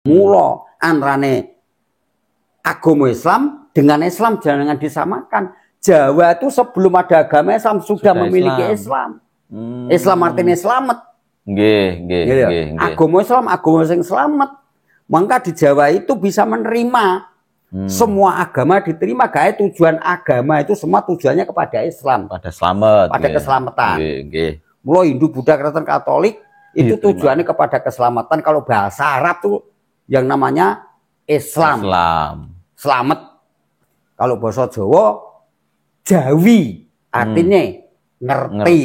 Mula antarane agama Islam dengan Islam jangan disamakan. Jawa itu sebelum ada agama Islam sudah memiliki Islam. Islam artinya selamat. Nggih. Agama Islam agama sing selamat. Maka di Jawa itu bisa menerima semua agama diterima. Gaya tujuan agama itu semua tujuannya kepada Islam. Pada selamat. Pada keselamatan. Mulai Hindu, Buddha, Kristen, Katolik itu tujuannya kepada keselamatan. Kalau bahasa Arab tuh yang namanya Islam. Selamat. Kalau bahasa Jawa Jawi artinya ngerti.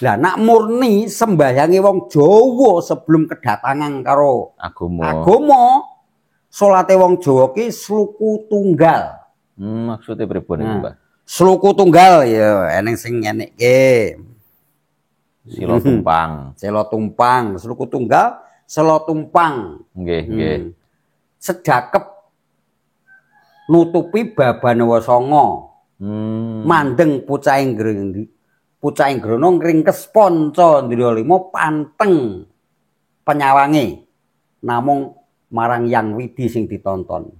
Lah nak murni sembahyangi wong Jawa sebelum kedatangan karo agama salate wong Jawa ki sluku tunggal. Maksudnya pripun itu, Mbah? Sluku tunggal ya eneng sing ngene iki. Sila tumpang. Sila tumpang, sluku tunggal, sela tumpang. Nggih. Sedakep nutupi babane wasanga. Mandeng pucaing grono ngringkes panca ndira lima panteng penyawange namung marang Yang Widi sing ditonton.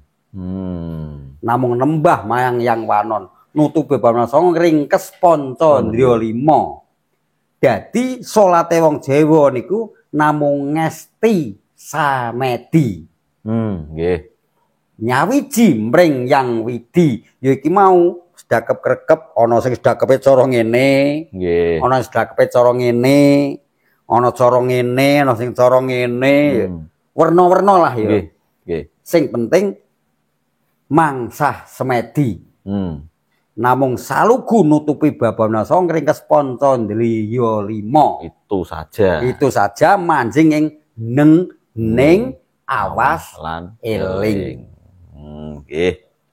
Namung nembah marang Yang Wanon nutupi babane wasanga ngringkes panca ndira lima. Dadi salate wong Jawa niku namung ngesti samedi. Nggih. Nyawiji mring Yang Widi ya iki mau sedakep krekep ana sing sedakepe cara ngene nggih ana sedakepe cara ngene ana cara ngene ana sing cara ngene werna-werna lah ya nggih sing penting mangsah semedi namung salugu nutupi babana ngringkes panca ndliya 5 itu saja manjing ing ning awas lan eling.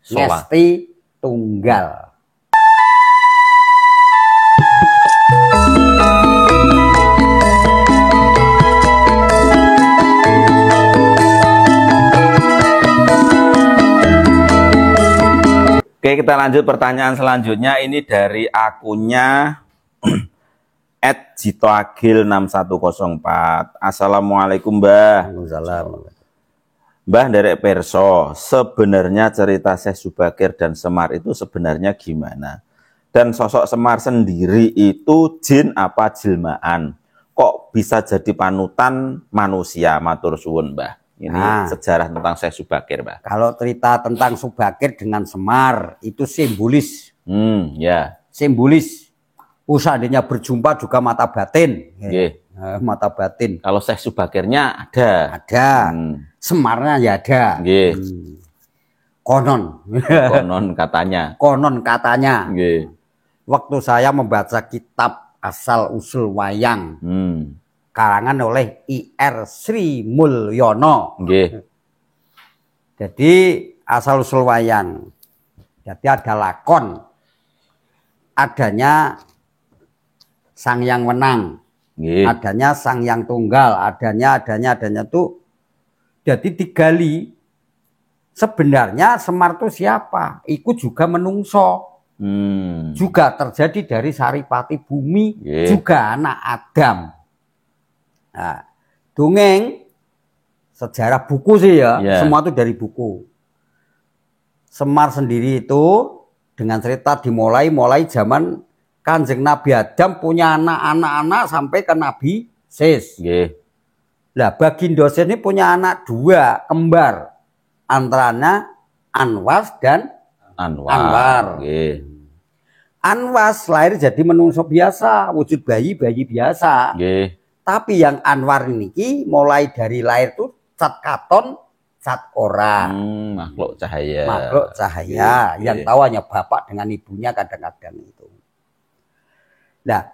Ngesti tunggal. Oke, kita lanjut pertanyaan selanjutnya. Ini dari akunnya @jitoagil6104. Assalamualaikum, Mbah. Waalaikumsalam. Mbah Derek Perso, sebenarnya cerita Syekh Subakir dan Semar itu sebenarnya gimana? Dan sosok Semar sendiri itu jin apa jelmaan? Kok bisa jadi panutan manusia? Matur suwun, Mbah. Ini sejarah tentang Syekh Subakir, Mbah. Kalau cerita tentang Subakir dengan Semar itu simbolis. Ya. Simbolis. Seandainya berjumpa juga mata batin. Mata batin. Kalau Syekh Subakirnya ada. Ada. Semarnya ya ada. Konon katanya. Konon katanya. Waktu saya membaca kitab Asal Usul Wayang, karangan oleh I.R. Sri Mulyono. Jadi Asal Usul Wayang. Jadi ada lakon. Adanya Sang Yang Wenang. Adanya Sang Yang Tunggal. Adanya tuh. Jadi digali sebenarnya Semar itu siapa? Iku juga menungso. Juga terjadi dari Saripati Bumi, juga anak Adam. Nah, dongeng sejarah buku sih ya, semua itu dari buku. Semar sendiri itu dengan cerita dimulai zaman Kanjeng Nabi Adam punya anak-anak sampai ke Nabi Sis. Lah Baginda Sis ini punya anak 2 kembar, antaranya Anwas dan Anwar. Anwas lahir jadi menungso biasa, wujud bayi biasa. Tapi yang Anwar ini mulai dari lahir tuh cat katon, cat orang. Makhluk cahaya. Makhluk cahaya. Yang tahu hanya bapak dengan ibunya kadang-kadang itu. Nah,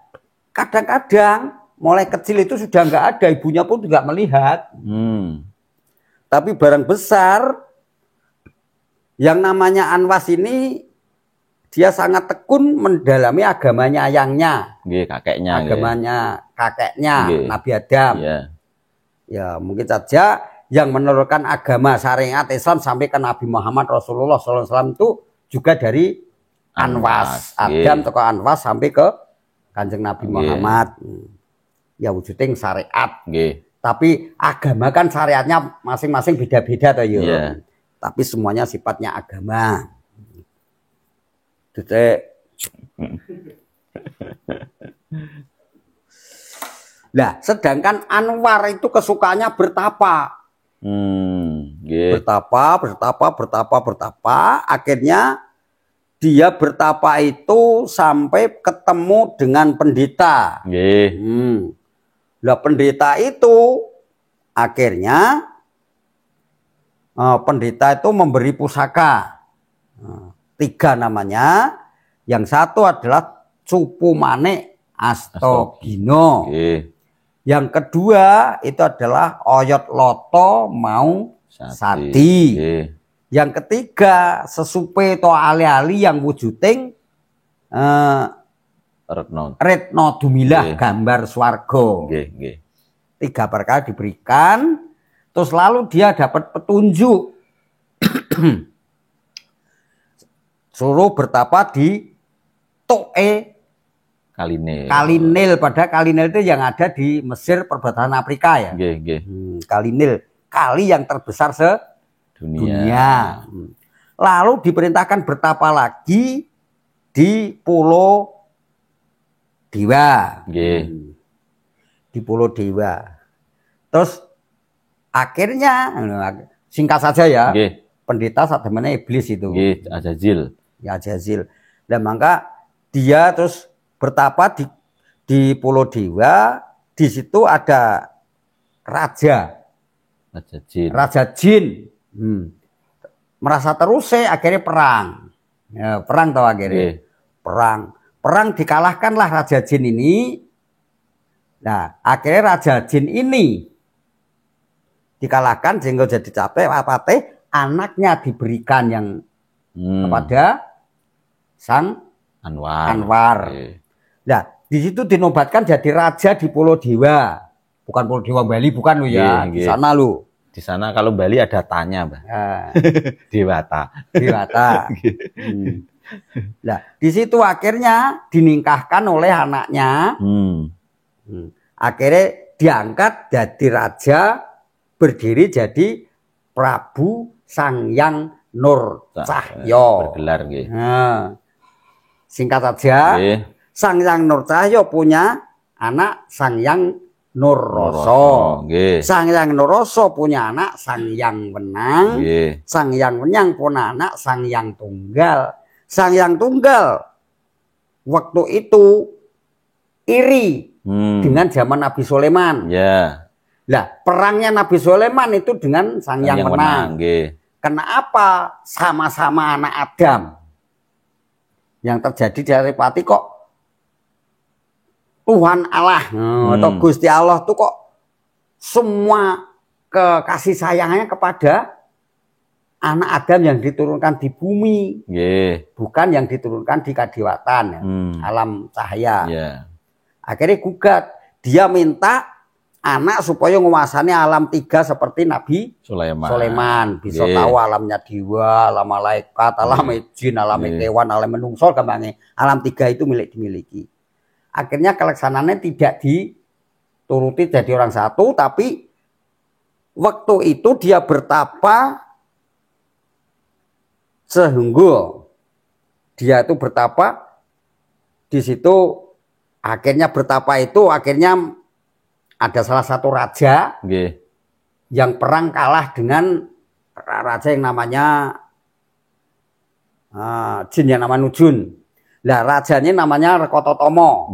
kadang-kadang mulai kecil itu sudah nggak ada, ibunya pun juga melihat. Tapi barang besar yang namanya Anwas ini dia sangat tekun mendalami agamanya ayangnya, kakeknya, agamanya kakeknya Nabi Adam. Ya mungkin saja yang menurunkan agama syariat Islam sampai ke Nabi Muhammad Rasulullah SAW itu juga dari Anwas. Adam atau Anwas sampai ke Kanjeng Nabi Muhammad. Ya wujudnya syariat. Tapi agama kan syariatnya masing-masing beda-beda toh yo. Iya. Tapi semuanya sifatnya agama. Jadi Nah, sedangkan Anwar itu kesukaannya bertapa. Bertapa. Akhirnya dia bertapa itu sampai ketemu dengan pendeta. Nah, pendeta itu akhirnya pendeta itu memberi pusaka. 3 namanya. Yang satu adalah Cupu Manik Astogino. Yang kedua itu adalah Oyot Loto Mau Sati. Yang ketiga sesupe to ali-ali yang wujuding Retno Dumilah gambar swarga. 3 perkara diberikan, terus lalu dia dapat petunjuk suruh bertapa di Toe Kalinil. Pada Kalinil itu yang ada di Mesir perbatasan Afrika ya. Kalinil, kali yang terbesar sedunia. Lalu diperintahkan bertapa lagi di Pulau Dewa. Di Pulau Dewa. Terus akhirnya singkat saja ya. Pendeta sademene iblis itu. Azazil. Ya Azazil. Dan maka dia terus bertapa di Pulau Dewa. Di situ ada raja jin. Merasa terusik, akhirnya perang. Ya, perang tahu akhirnya. Perang dikalahkanlah raja jin ini. Nah, akhirnya raja jin ini dikalahkan sehingga jadi capek apate, anaknya diberikan yang kepada Sang Anwar. Nah, di situ dinobatkan jadi raja di Pulau Dewa. Bukan Pulau Dewa Bali, bukan lo ya. Di sana lo. Di sana kalau Bali ada tanya, Mbak. Dewata. Nah, di situ akhirnya dinikahkan oleh anaknya. Akhirnya diangkat jadi raja, berdiri jadi Prabu Sangyang Nur Cahyo. Bergelar Singkat saja, Sangyang Nur Cahyo punya anak Sangyang Nurroso. Sangyang Nurroso punya anak Sangyang Wenang. Sangyang Wenang punya anak Sangyang Tunggal. Sangyang Tunggal waktu itu iri dengan zaman Nabi Sulaiman. Lah, perangnya Nabi Sulaiman itu dengan Sangyang Wenang. Kenapa sama-sama anak Adam? Yang terjadi dari Pati kok Tuhan Allah atau Gusti Allah tuh kok semua kasih sayangnya kepada anak Adam yang diturunkan di bumi, bukan yang diturunkan di Kadiwatan, alam cahaya. Akhirnya gugat, dia minta anak supaya menguasai alam 3 seperti Nabi Sulaiman. Bisa tahu alamnya dewa, alam malaikat, alam jin, alam kewan, alam menungso, kembangnya alam 3 itu dimiliki. Akhirnya kelaksanaannya tidak dituruti jadi orang satu, tapi waktu itu dia bertapa sehingga dia itu bertapa di situ. Akhirnya bertapa itu akhirnya ada salah satu raja yang perang kalah dengan raja yang namanya jin yang namanya Nujun. Nah, rajanya namanya Rekototomo.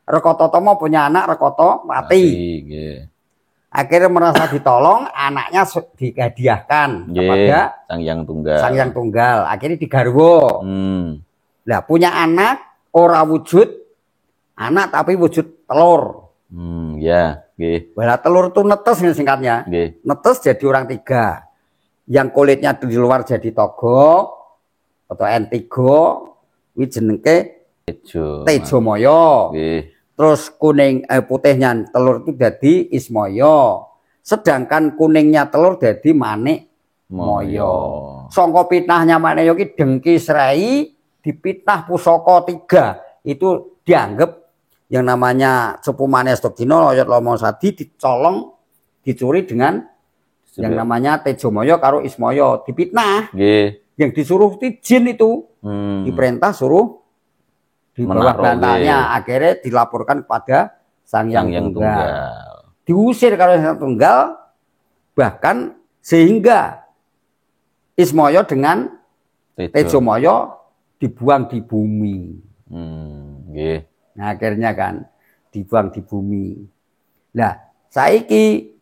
Rekototomo punya anak Rekoto mati. Akhirnya merasa ditolong, anaknya dihadiahkan kepada Sangyang Tunggal. Akhirnya digarwo. Nah, punya anak ora wujud anak tapi wujud telur. Walau telur itu netes singkatnya. Netes jadi orang 3. Yang kulitnya di luar jadi togo atau entigo, jenenge Tejomoyo. Terus kuning putihnya telur itu jadi Ismoyo. Sedangkan kuningnya telur jadi Manik Moyo. Sangka pitnahnya Manik Moyo ki Dengki Srei dipitnah pusaka 3. Itu dianggap yang namanya cepu manis Togino Loyot Lomo Sadi dicolong dicuri dengan yang namanya Tejomoyo karo Ismoyo dipitnah. Yang disuruh jin itu diperintah suruh di bawah bantalnya, akhirnya dilaporkan kepada Sang Hyang Tunggal. Diusir karo Sang Hyang Tunggal, bahkan sehingga Ismoyo dengan Tejomoyo dibuang di bumi. Nah, akhirnya kan dibuang di bumi. Nah, saiki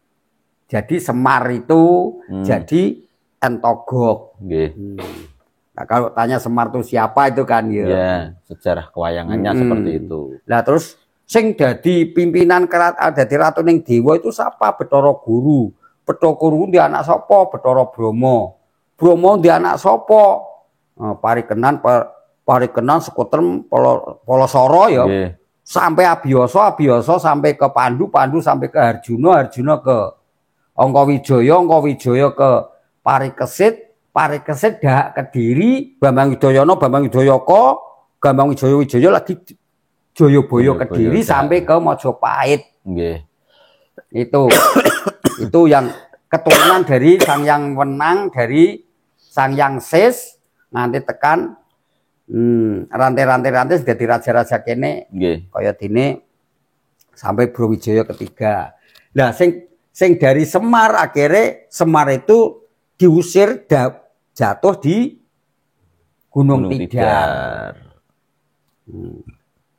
jadi Semar itu jadi Entogok. Nah, kalau tanya Semar itu siapa itu kan ya sejarah kewayangannya seperti itu. Nah, terus sing dadi pimpinan dadi ratu ning dewa itu siapa? Bathara Guru. Bathara Guru dia anak sapa? Bathara Brahma. Brahma dia anak sapa? Parikenan Sekutrem Polosoro ya. Sampai Abiyasa sampai ke Pandu sampai ke Arjuna ke Angkawijaya ke Parikesit dak Kediri, Bambang Widayana Bambang Wijaya lagi Jayabaya Kediri sampai ke Majapahit. Itu yang keturunan dari Sang Hyang Wenang, dari Sang Hyang Sis nanti tekan rantai dadi raja-raja kene kaya dene sampai Brawijaya ketiga. Nah, sing dari Semar akhirnya Semar itu diusir jatuh di Gunung Tidar.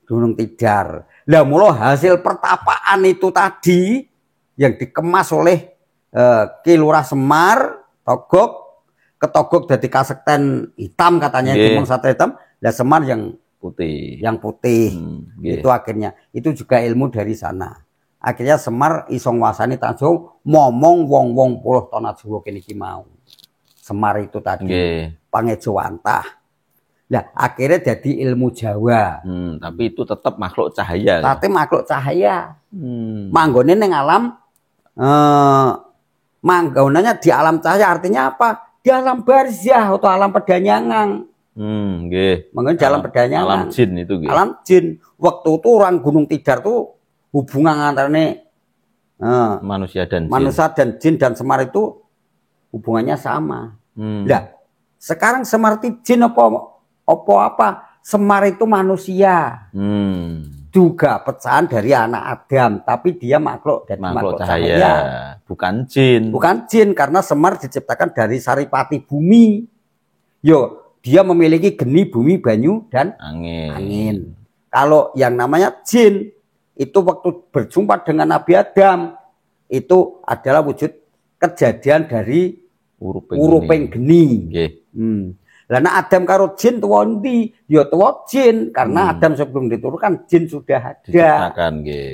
Gunung Tidar. Lah mula hasil pertapaan itu tadi yang dikemas oleh Ki Lurah Semar, Ketogok dari kasekten hitam katanya Demong Satria Hitam. Lah Semar yang putih. Itu akhirnya itu juga ilmu dari sana. Akhirnya Semar iso nguasani Tanjung momong wong-wong puluh tanah Jawa kene iki mau. Semar itu tadi Pangejawantah. Nah, akhirnya jadi ilmu Jawa. Tapi itu tetap makhluk cahaya. Tapi makhluk cahaya. Manggone ning alam manggonanya di alam cahaya artinya apa? Di alam barzah atau alam pedanyangan. Manggone di alam pedanyangan. Alam jin itu Alam jin. Waktu itu orang Gunung Tidar tuh hubungan antaranya manusia dan jin dan Semar itu hubungannya sama. Nah, sekarang Semar itu jin apa? Semar itu manusia. Juga pecahan dari anak Adam, tapi dia makhluk cahaya. Bukan jin. Bukan jin karena Semar diciptakan dari saripati bumi. Dia memiliki geni bumi, banyu dan angin. Kalau yang namanya jin itu waktu berjumpa dengan Nabi Adam itu adalah wujud kejadian dari uruping geni. Lah nek Adam karo jin tuwa ndi? Ya tuwa jin karena Adam sebelum diturunkan jin sudah ada.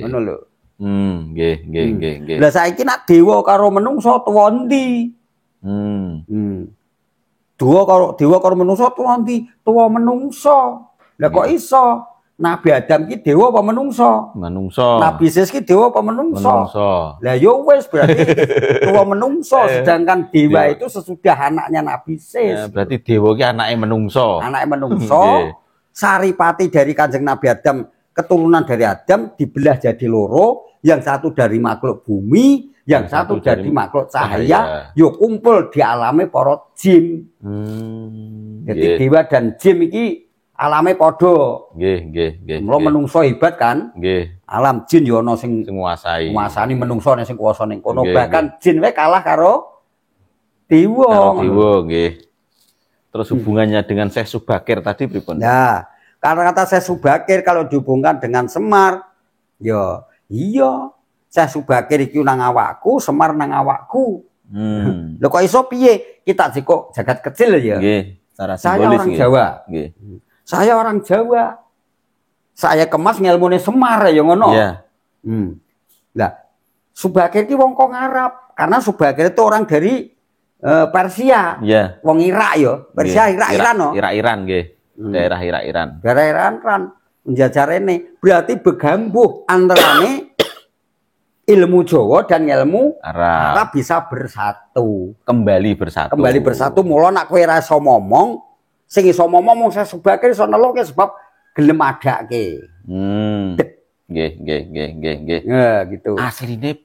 Ngono lho. Nggih. Lah saiki nek dewa karo menungso tuwa ndi? Dewa karo menungso tuwa ndi? Tuwa menungso. Lah kok iso? Nabi Adam ki dewa apa menungso? Menungso. Nabi Sis ki dewa apa menungso? Lah yo wis berarti dewa menungso, sedangkan dewa itu sesudah anaknya Nabi Sis. Ya, berarti dewa ki anake menungso. Anake menungso. Saripati dari Kanjeng Nabi Adam, keturunan dari Adam dibelah jadi loro, yang satu dari makhluk bumi, yang satu dari makhluk cahaya, yo kumpul di alame para jin. Jadi dewa dan jin iki alame padha. Nggih. Mula menungso hebat kan? Nggih. Alam jin yo ana sing nguasani menungso nek sing kuwasa ning kono. Bahkan jin wae kalah karo dewa. Nggih. Terus hubungannya dengan Syekh Subakir tadi pripun? Nah, kata-kata Syekh Subakir kalau dihubungkan dengan Semar, ya iya. Syekh Subakir iki nang awakku, Semar nang awakku. Lho kok iso piye? Kita kok jagat kecil ya. Nggih, secara saya simbolis orang Jawa. Nggih. Saya orang Jawa. Saya kemas ngelmune Semar ya ngono. Iya. Lah, Subakir ki wong kok Arab. Karena Subakir itu orang dari Persia. Iya. Wong Irak ya. Persia Irak-Iran no. Irak-Iran nggih. Daerah Irak-Iran. Daerah Iran menjajar ini. Berarti begambuh antarane ilmu Jawa dan ilmu Arab bisa bersatu. Kembali bersatu. Mula nak kowe ra iso momong, sing iso momong Syekh Subakir iso neluke sebab gelem adake. Nggih. Nah, gitu. Asline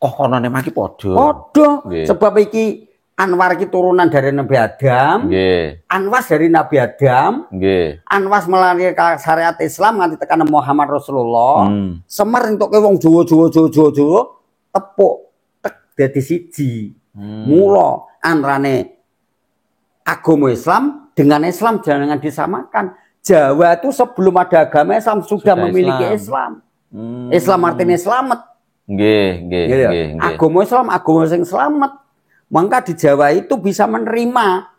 kok konone maki padha. Padha. Nggih. Sebab iki Anwar iki turunan dari Nabi Adam. Nggih. Anwas dari Nabi Adam. Nggih. Anwas melahirkan syariat Islam nganti tekan Muhammad Rasulullah. Semar entuke wong Jawa tepuk tek dadi siji. Mula antarane agama Islam dengan Islam jangan disamakan. Jawa itu sebelum ada agama Islam sudah memiliki Islam. Islam artinya selamat. Nggih. Agama Islam agama sing selamat. Maka di Jawa itu bisa menerima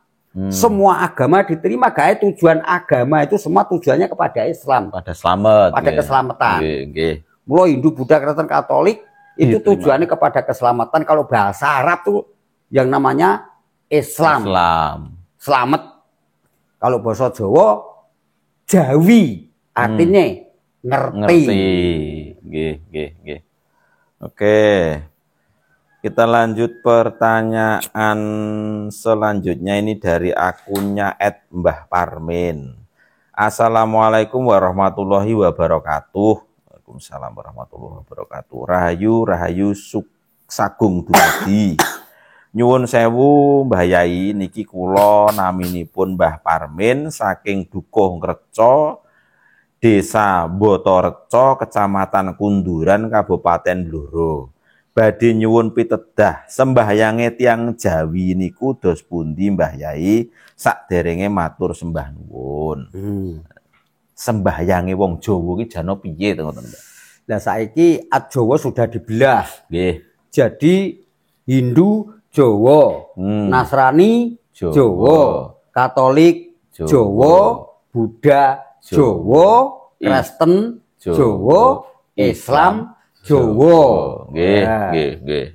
semua agama diterima. Gaya tujuan agama itu semua tujuannya kepada Islam. Pada selamat. Pada keselamatan. Mulai Hindu, Buddha, Kristen, Katolik itu tujuannya kepada keselamatan. Kalau bahasa Arab tuh yang namanya Islam. Selamat. Kalau bahasa Jawa Jawi artinya ngerti. Nggih. Oke. Kita lanjut pertanyaan selanjutnya ini dari akunnya @mbahparmin. Assalamualaikum warahmatullahi wabarakatuh. Waalaikumsalam warahmatullahi wabarakatuh. Rahayu sagung dumadi. Nyuwun sewu Mbah Yai niki kula naminipun Mbah Parmin saking Dukuh Ngreca, Desa Botoreca, Kecamatan Kunduran, Kabupaten Blora. Badhe nyuwun pitedah sembahyange tiyang Jawi niku dos pundi Mbah Yai sakderenge matur sembah nuwun. Sembahyange wong Jawa ki jane piye to ngoten, Mbah? Lah saiki Jawa sudah dibelah. Nggih. Jadi Hindu Jawa, Nasrani Jawa, Katolik Jawa, Buddha Jawa, Kristen Jawa, Islam Jawa. Nggih.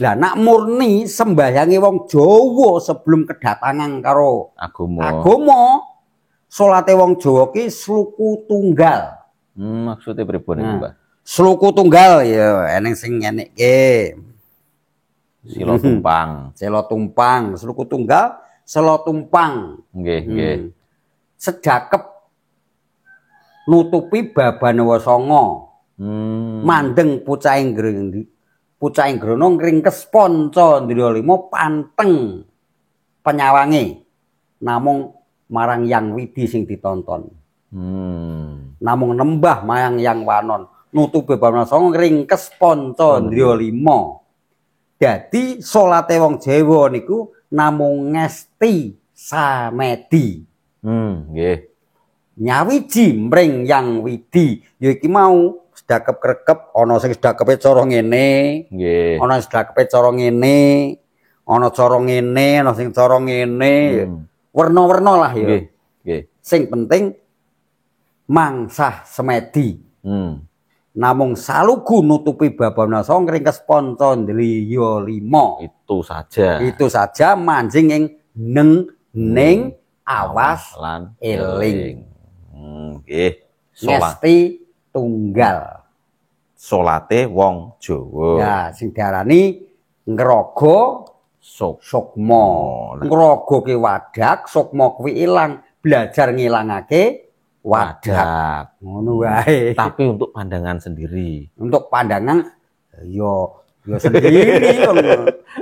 Lah nak murni sembahyange wong Jawa sebelum kedatangan karo agama, salate wong Jawa ki sluku tunggal. Maksudnya pripun niku, Mbah? Sluku tunggal ya eneng sing ngene iki. Silo tumpang. Sluku tunggal, selo tumpang. Nggih. Sedakep nutupi babane Wasanga. Mandeng pucaing grono ngringkes panca ndira lima panteng penyawange namung marang Yang Widi sing ditonton. Namung nembah marang Yang Wanon nutupi babane Wasanga ngringkes panca ndira lima. Dadi salate wong Jawa niku namung ngesti samedi. Nggih. Nyawiji mring Yang Widi ya iki mau sedakep krekep ana sing sedakepe cara ngene, nggih. Ana sedakepe cara ngene, ana cara ngene, ana sing cara ngene. Werna-werna lah ya. Nggih. Sing penting mangsah semedi. Namung salugu nutupi babana song ringkes panca ndliya 5. Itu saja manjing ing ning awas lan eling. Nggih. Ngesti tunggal. Salate wong Jawa. Ya, sing diarani ngraga sukma. Ngraga ki wadak, sukma kuwi ilang, belajar ngilangake wadak. Ngono wae. Tapi untuk pandangan sendiri. Untuk pandangan yo sendiri.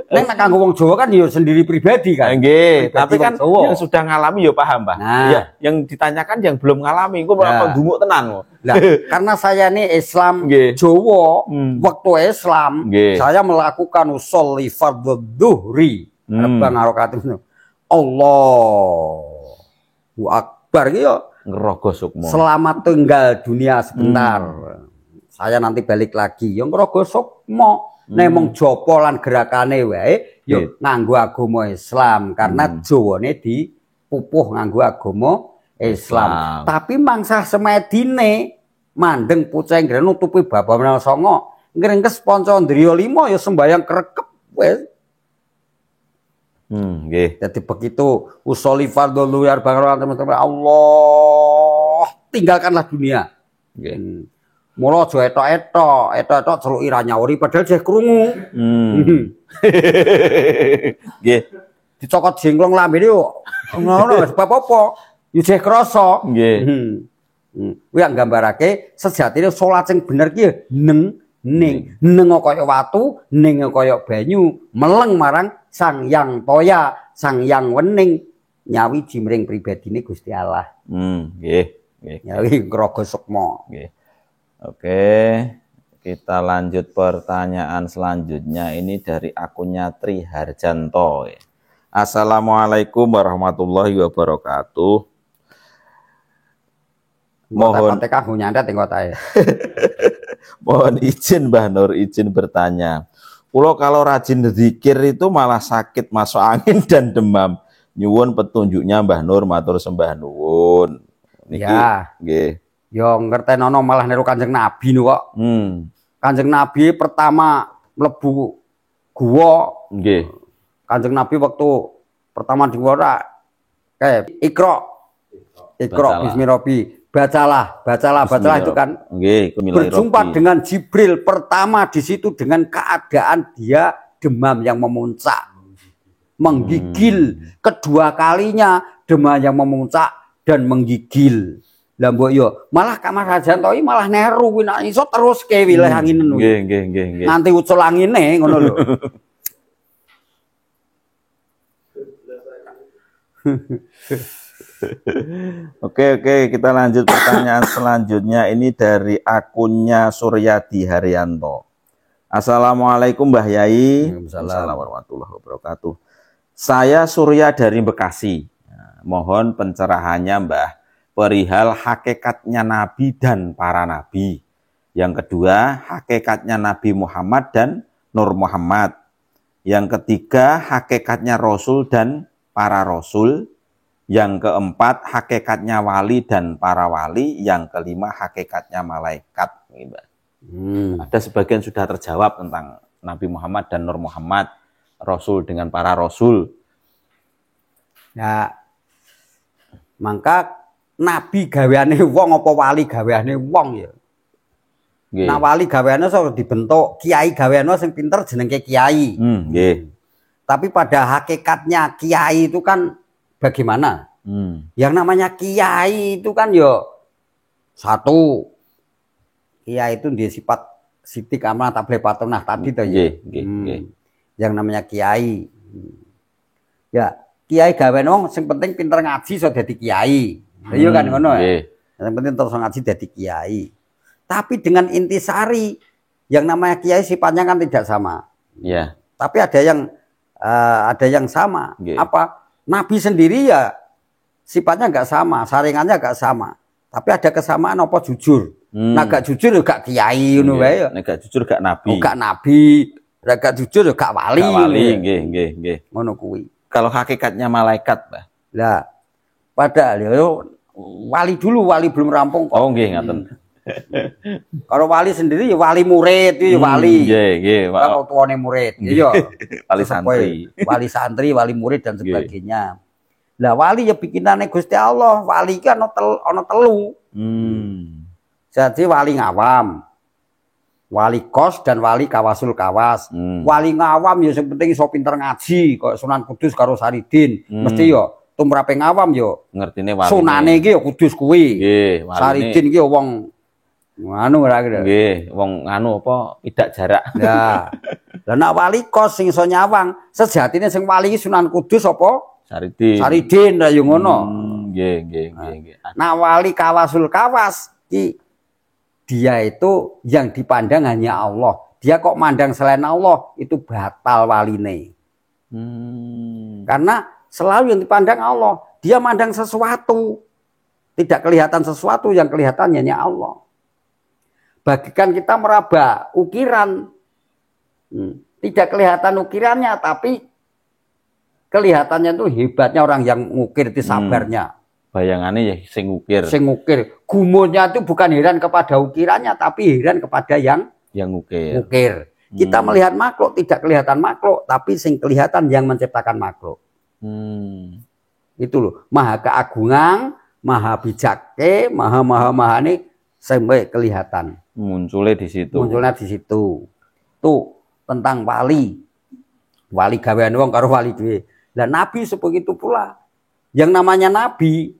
Nek kanggo wong Jawa kan yo sendiri pribadi kan. Nggih, tapi kan yang sudah ngalami yo paham, Pak. Nah, ya, yang ditanyakan yang belum ngalami engko apa dumuk tenan. Nah, karena saya ini Islam Jawa, waktu Islam saya melakukan sholli fardhu dhuhri. Bang harokatim. Allahu Akbar ki yo ngraga sukma. Selamat tinggal dunia sebentar. Saya nanti balik lagi. Yo ngraga sukma. Nek mung jopo lan gerakane wae yo nganggo agama Islam karena Jawane dipupuh nganggo agama Islam. Tapi mangsa semedine mandeng puceng ngren nutupi babane songo ngringkes panca ndriya 5 ya sembayang krekep wis. Nggih. Jadi begitu usoli fardhu luar bangsa teman-teman Allah tinggalkanlah dunia. Nggih. Mula aja etok-etok celuk ira nyauri padahal jeh krungu. Nggih. Dicokot jengklong lambene yo ngono wis apa-apa. Yo jeh krasa. Nggih. Kuwi nggambarake sejatine salat sing bener ki neng kaya watu, ning kaya banyu, meleng marang Sang Hyang Toya, Sang Hyang Wening, nyawi jimring pribadine Gusti Allah. Nggih, nggih. Nyawi Raga Sukma. Nggih. Oke, kita lanjut pertanyaan selanjutnya. Ini dari akunnya Tri Harjanto. Assalamualaikum warahmatullahi wabarakatuh. Mohon mohon izin Mbah Nur izin bertanya. Pulau kalau rajin zikir itu malah sakit masuk angin dan demam. Nyuwun petunjuknya Mbah Nur matur sembah nuwun. Niki, ya. Nggih. Yo ngertenono malah niru Kanjeng Nabi niku kok. Kanjeng Nabi pertama mlebu guwa. Nggih. Kanjeng Nabi waktu pertama di guwa kayak Iqra bismillahirrahmanirrahim. Bacalah itu kan. Berjumpa dengan Jibril pertama di situ dengan keadaan dia demam yang memuncak, menggigil. Kedua kalinya demam yang memuncak dan menggigil. Lah mbok yo malah Kamar Harjanto malah neru kuwi nek iso terus ke wilayah angin. Nggih. Nganti ucul angine ngono lho. Oke, kita lanjut pertanyaan selanjutnya. Ini dari akunnya Suryadi Haryanto. Assalamualaikum Mbah Yai. Assalamualaikum warahmatullahi wabarakatuh. Saya Surya dari Bekasi. Mohon pencerahannya Mbah perihal hakikatnya Nabi dan para Nabi. Yang kedua, hakikatnya Nabi Muhammad dan Nur Muhammad. Yang ketiga, hakikatnya Rasul dan para Rasul. Yang keempat, hakikatnya wali dan para wali. Yang kelima, hakikatnya malaikat. Ada sebagian sudah terjawab tentang Nabi Muhammad dan Nur Muhammad, Rasul dengan para Rasul. Ya, maka Nabi gaweane wong apa wali gaweane wong ya. Nah wali gaweane sok dibentuk, kiai gaweane sing pinter jenenge kiai. Tapi pada hakikatnya kiai itu kan bagaimana? Yang namanya kiai itu kan yo satu, kiai itu dia sifat sidik amanah tabligh patonah tadi tuh ya. Yang namanya kiai. Ya, kiai gaweane wong sing penting pinter ngaji so dadi kiai. Iya kan ngono ya. Yang penting terus ngaji dadi kiai. Tapi dengan intisari yang namanya kiai sifatnya kan tidak sama. Iya. Tapi ada yang sama. Apa? Nabi sendiri ya sifatnya enggak sama, saringannya enggak sama. Tapi ada kesamaan apa jujur. Nah gak jujur ya gak kiai ngono wae ya. Nek gak jujur gak nabi. Gak nabi, nek gak jujur ya gak wali. Gak wali, nggih. Ngono kuwi. Kalau hakikatnya malaikat, Mbah. Lah, padahal ya wali dulu, wali belum rampung kok. Oh nggih ngaten. Kalau wali sendiri ya wali murid, ya wali. Nggih. Kalau tuane murid, ya. Wali santri. Wali santri, wali murid dan sebagainya. Lah wali ya bikinane Gusti Allah, wali kan ana telu. Jadi wali ngawam, wali kos dan wali kawasul kawas. Wali ngawam ya sing penting iso pinter ngaji, kaya Sunan Kudus karo Saridin. Mesti ya tumrape ngawam yo ngertine wali. Sunane iki ya Kudus kuwi. Nggih, Saridin iki wong anu ora kira. Nggih, wong anu apa tidak jarak. Ya. Lah nek wali kos sing iso nyawang, sejatine sing wali iki Sunan Kudus apa? Saridin. Saridin ra yo ngono. Nggih. Nah, wali kawasul kawas iki dia itu yang dipandang hanya Allah. Dia kok mandang selain Allah itu batal waline. Karena selalu yang dipandang Allah. Dia mandang sesuatu. Tidak kelihatan sesuatu, yang kelihatan hanya Allah. Bagikan kita meraba ukiran. Tidak kelihatan ukirannya, tapi kelihatannya itu hebatnya orang yang ngukir itu sabarnya. Bayangannya ya sing ngukir. Sing ngukir. Gumonya itu bukan heran kepada ukirannya, tapi heran kepada yang ngukir. Kita melihat makhluk, tidak kelihatan makhluk, tapi sing kelihatan yang menciptakan makhluk. Itu loh, maha keagungan, maha bijake, maha ini sampai kelihatan. Munculnya di situ. Tuh tentang wali. Wali gawean wong karo wali dhewe. Lah nabi sebegitu pula. Yang namanya nabi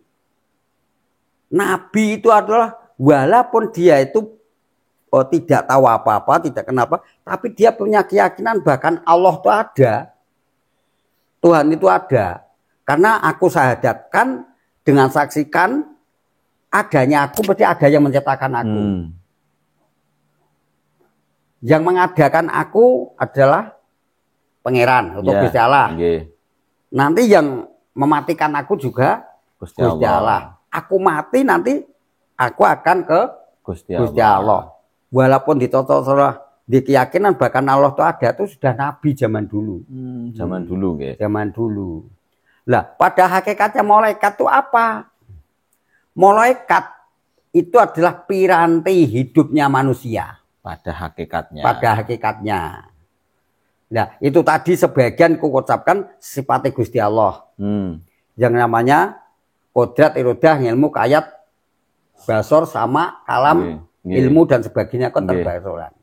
Nabi itu adalah walaupun dia itu tidak tahu apa-apa, tidak kenapa, tapi dia punya keyakinan bahkan Allah itu ada. Tuhan itu ada. Karena aku syahadatkan dengan saksikan adanya aku, berarti ada yang menciptakan aku. Yang mengadakan aku adalah pangeran atau Gusti Allah. Nanti yang mematikan aku juga Gusti Allah. Aku mati nanti aku akan ke Gusti Allah. Walaupun di keyakinan bahkan Allah itu ada, itu sudah Nabi zaman dulu. Zaman dulu, zaman dulu. Lah, pada hakikatnya malaikat itu apa? Malaikat itu adalah piranti hidupnya manusia. Pada hakikatnya. Pada hakikatnya. Nah, itu tadi sebagian kuucapkan sifatnya Gusti Allah. Yang namanya kodrat, irodah, ilmu, kayat, basor, sama, kalam, ilmu dan sebagainya kan terbasoran.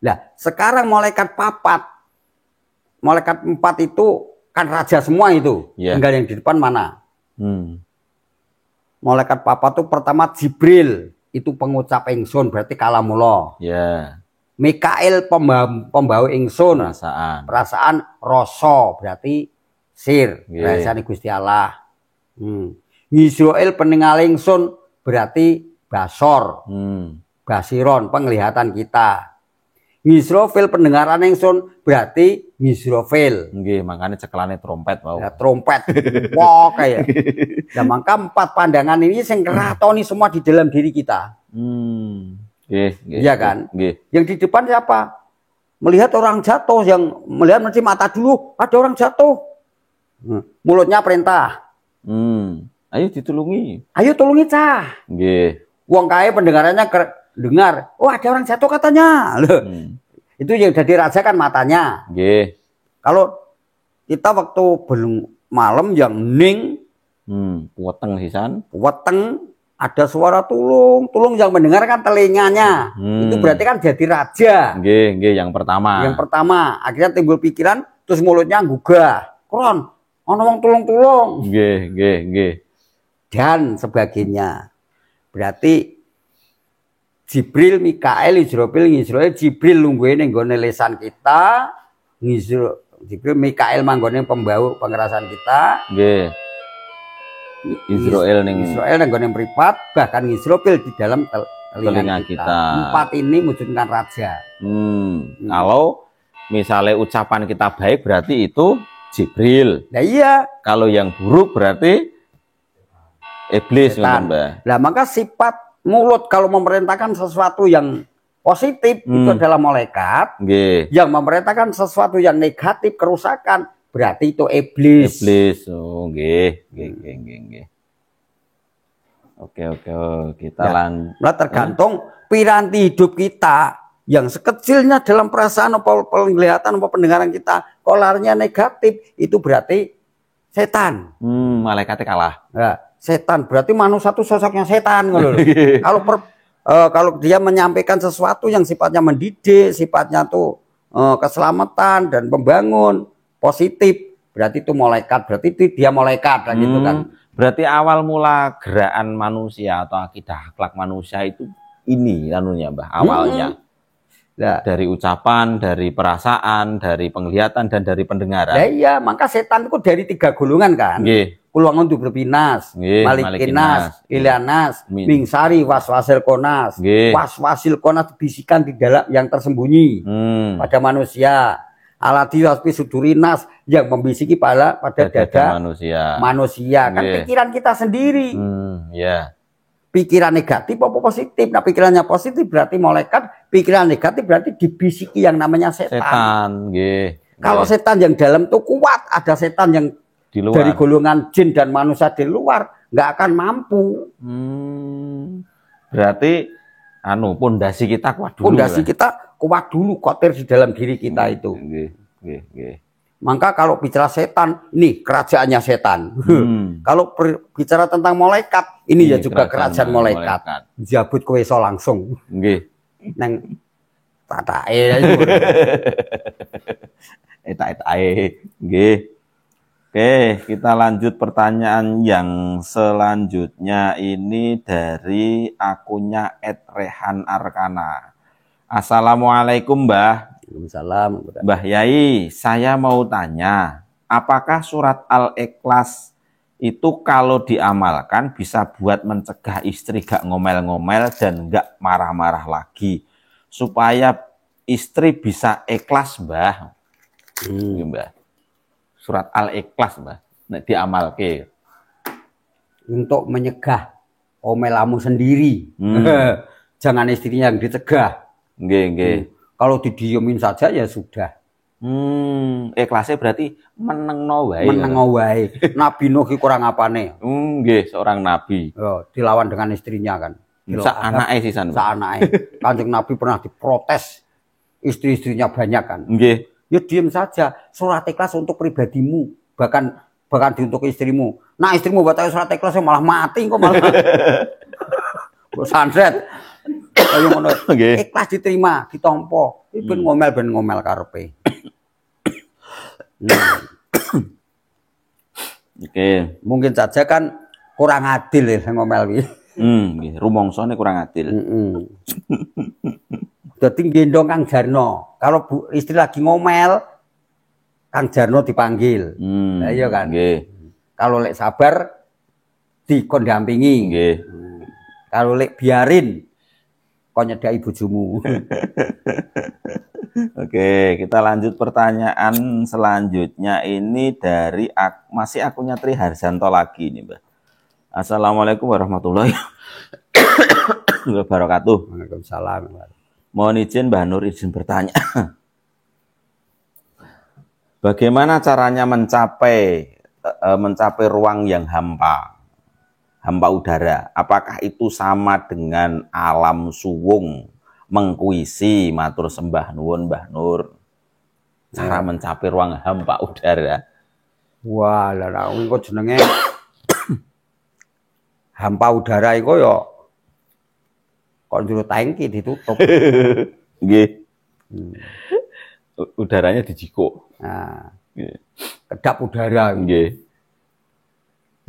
Nah, sekarang malaikat papat, malaikat 4 itu kan raja semua itu. Tinggal yang di depan mana? Malaikat papat itu pertama Jibril, itu pengucap ingsun berarti kalamullah. Mikail pembawa ingsun, perasaan rasa berarti sir, perasaan Gusti Allah. Israel peninggal ingsun berarti basor, basiron penglihatan kita. Ngisrofil pendengaran ingsun berarti ngisrofil. Makanya cekelane trompet mau. Ya, trompet. Wah kayak. Ya maka 4 pandangan ini yang keratoni semua di dalam diri kita. Iya kan? Yang di depan siapa? Melihat orang jatuh, yang melihat mesti mata dulu, ada orang jatuh. Mulutnya perintah. Ayo ditulungi. Ayo tulungi cah. Wong kae pendengarannya dengar, oh ada orang jatuh katanya. Itu yang jadi raja kan matanya. Kalau kita waktu belum malam yang ning, weteng sisan, weteng ada suara tulung yang mendengarkan telinganya. Itu berarti kan jadi raja. Yang pertama. Yang pertama, akhirnya timbul pikiran, terus mulutnya gugah. Kron, ono wong tulung. Dan sebagainya. Berarti Jibril, Mikael, Israfil, Israel, Jibril lungguhe ning nggone lesan kita, Jibril, Mikael manggone pembawa pengerasan kita. Israel ning nggone mripat, bahkan Israfil di dalam telinga kita. 4 ini mewujudkan raja. Kalau misalnya ucapan kita baik berarti itu Jibril. Nah iya. Kalau yang buruk berarti iblis. Nah maka sifat mulut kalau memerintahkan sesuatu yang positif itu adalah malaikat. Yang memerintahkan sesuatu yang negatif, kerusakan, berarti itu iblis. Oke, kita lanjut. Nah, tergantung piranti hidup kita yang sekecilnya dalam perasaan apa penglihatan apa pendengaran kita, kolarnya negatif, itu berarti setan. Malaikatnya kalah. Nah, setan berarti manusia itu sosoknya setan. Kalau dia menyampaikan sesuatu yang sifatnya mendidik, sifatnya tuh keselamatan dan membangun positif, berarti itu malaikat, berarti itu dia malaikat gitu kan. Berarti awal mula gerakan manusia atau akidah akhlak manusia itu ini anunya Mbah, awalnya. Dari ucapan, dari perasaan, dari penglihatan dan dari pendengaran. Ya iya, maka setan itu dari 3 golongan kan. Kulwangun tu berpinas, malikinas, ilianas, mingsari, waswasil konas. Waswasil konas bisikan di dalam yang tersembunyi pada manusia. Alati waspi sudurinas yang membisiki pada dada manusia. Kan pikiran kita sendiri. Pikiran negatif apa positif? Nah pikirannya positif berarti malaikat, pikiran negatif berarti dibisiki yang namanya setan. Kalau setan yang dalam tuh kuat, ada setan yang di luar. Dari golongan jin dan manusia di luar nggak akan mampu. Berarti pondasi kita kuat dulu. Pondasi kita kuat dulu, kotir di dalam diri kita itu. Maka kalau bicara setan, ini kerajaannya setan. Kalau bicara tentang malaikat, ini ya juga kerajaan malaikat. Jabut kowe iso langsung. Neng tatae. Eta nggih. Oke, kita lanjut pertanyaan yang selanjutnya ini dari akunnya @rehan_arkana. Assalamualaikum Mbah. Waalaikumsalam. Mbah Yai, saya mau tanya, apakah surat Al-Ikhlas itu kalau diamalkan bisa buat mencegah istri gak ngomel-ngomel dan gak marah-marah lagi, supaya istri bisa ikhlas, Mbah? Mbah. Surat Al-Ikhlas, Mbah, nek diamalke. Untuk menyegah omelamu sendiri. Jangan istrinya yang dicegah. Nggih. Kalau didiemin saja ya sudah. Ikhlasnya berarti menengno wae. Menengno wae. Nabi Nuh ki kurang apane? Nggih, seorang nabi. Yo, dilawan dengan istrinya kan. Sak anake sisan. Sak anake. Kanjeng Nabi pernah diprotes. Istri-istrinya banyak kan. Nggih. Ya diem saja. Surat Ikhlas untuk pribadimu, bahkan untuk istrimu. Nah, istrimu baca surat Ikhlas malah mati kok malah. Sanset. Kaya ngono. Ikhlas diterima, ditampa. Ben ngomel karepe. Oke. Mungkin saja kan kurang adil ya ngomel iki. Nggih, rumongsane kurang adil. Dadi gendong Kang Jarno. Kalau istri lagi ngomel, Kang Jarno dipanggil. Nah, iya kan? Nggih. Kalau lek sabar dikon dampingi. Nggih. Kalau lek biarin kon nyedaki bojomu. Oke, kita lanjut pertanyaan selanjutnya ini dari masih akunnya Tri Harjanto lagi nih, Mbak. Assalamualaikum warahmatullahi wabarakatuh. Waalaikumsalam. Mohon izin Mbah Nur izin bertanya. Bagaimana caranya mencapai ruang yang hampa udara? Apakah itu sama dengan alam suwung mengkuisi? Matur sembah nuwun Mbah Nur. Cara mencapai ruang hampa udara. Wah, lah kok jenenge hampa udara iku ya kok njero tangki ditutup. Nggih. Udaranya dijikuk. Nah, kedap udara. Nggih.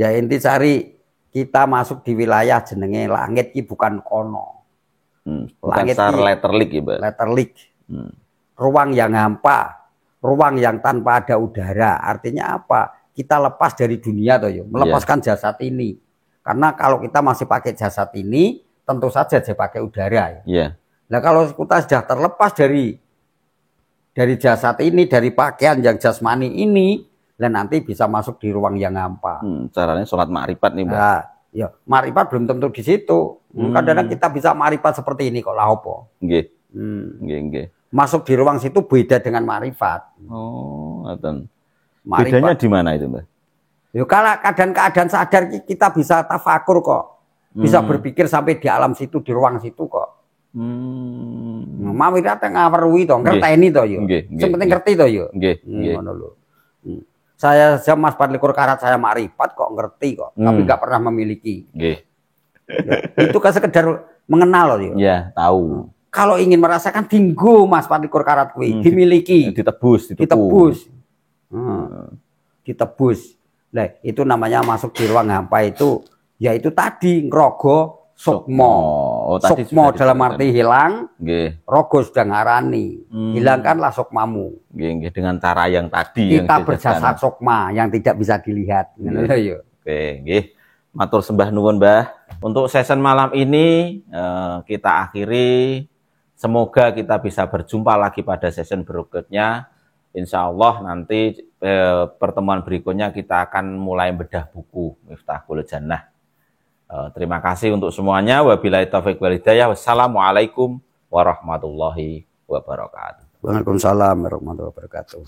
Ya inti cari kita masuk di wilayah jenenge langit iki bukan kono. Langit secara letterlik ya, Mbak. Letterlik. Ruang yang hampa, ruang yang tanpa ada udara. Artinya apa? Kita lepas dari dunia toh ya, melepaskan jasad ini. Karena kalau kita masih pakai jasad ini, tentu saja dia pakai udara. Iya. Nah kalau kita sudah terlepas dari jasad ini, dari pakaian yang jasmani ini, dan nanti bisa masuk di ruang yang hampa. Caranya sholat makrifat nih, Mbak. Nah, ya makrifat belum tentu di situ. Kadang-kadang kita bisa makrifat seperti ini kok lah opo. Nggih. Nggih. Masuk di ruang situ beda dengan makrifat. Oh, ngoten. Bedanya di mana itu, Mbak? Ya kalau keadaan sadar kita bisa tafakur kok. Bisa berpikir sampai di alam situ, di ruang situ kok. Mawirat ngaweruhi to, ngerteni to yo. Sing penting ngerti to yo. Nggih. Ngono lho. Saya Mas 24 karat saya makrifat kok ngerti kok, tapi enggak pernah memiliki. Nggih. Itu kan sekedar mengenal loh yo. Ya, tahu. Kalau ingin merasakan tinggu Mas 24 karat kuwi, dimiliki. Ditebus. Ditebus. Nah, itu namanya masuk di ruang hampa itu, yaitu tadi ngrogo sukmo. Sukmo dalam arti hilang. Nggih. Rogo sudah ngarani. Hilangkanlah sukmamu. Nggih, dengan cara yang tadi. Kita berjasa sukma yang tidak bisa dilihat. Oke, nggih. Matur sembah nuwun, Mbah. Untuk session malam ini kita akhiri. Semoga kita bisa berjumpa lagi pada session berikutnya. Insya Allah nanti pertemuan berikutnya kita akan mulai bedah buku Miftahul Jannah. Terima kasih untuk semuanya. Wabillahi taufiq wal hidayah. Wassalamualaikum warahmatullahi wabarakatuh. Waalaikumsalam warahmatullahi wabarakatuh.